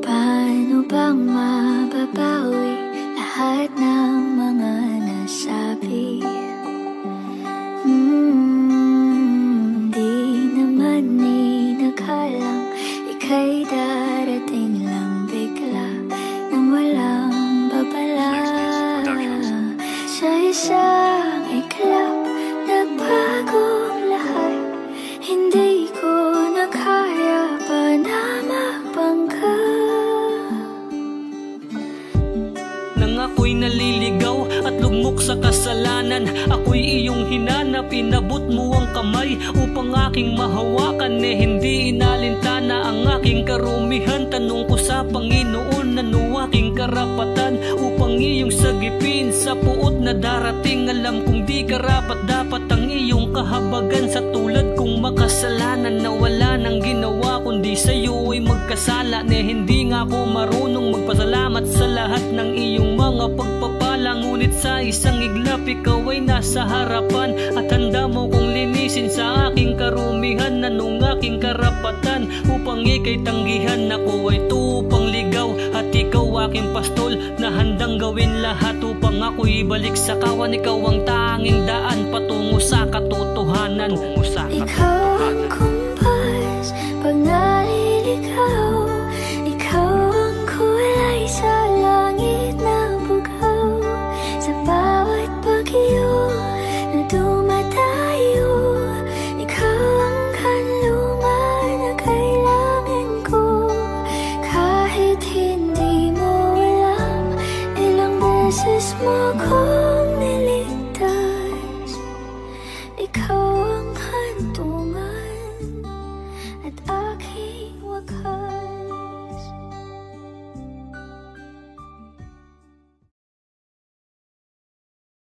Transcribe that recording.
Paano bang mababawi lahat ng mga nasabi? Di naman inakalang ika'y darating lang bigla nang walang babala. Sa isang iglap, nagbagong lahat. Hindi ko na kaya pa na magbangga. Nang ako'y naliligaw at lugmok sa kasalanan, ako'y iyong hinanap, inabot mo ang kamay upang aking mahawakan. Hindi inalintana ang aking karumihan. Tanong ko sa Panginoon, ano aking karapatan upang iyong sagipin sa puot na darating? Alam kong di karapat dapat ang iyong kahabagan. Sa tulad kong makasalanan na wala nang ginawa kundi sa'yo ay magkasala. Hindi nga ako marunong magpasalamat sa lahat ng iyong mga pagpapala. Ngunit sa isang iglap, ikaw ay nasa harapan at handa mo kong linisin sa aking karumihan. Anong aking karapatan upang ika'y tanggihan? Ako ay tupang ligaw at ikaw aking pastol na handang gawin lahat upang ako'y ibalik sa kawan. Ikaw ang tanging daan patungo sa katotohanan. Ikaw ang kumpas pag naliligaw. Ikaw ang kulay sa langit na bugaw. Sa bawat bagyo na dumadayo, ikaw ang kanlungan na kailangan ko. Kahit hindi mo alam, ilang beses mo ko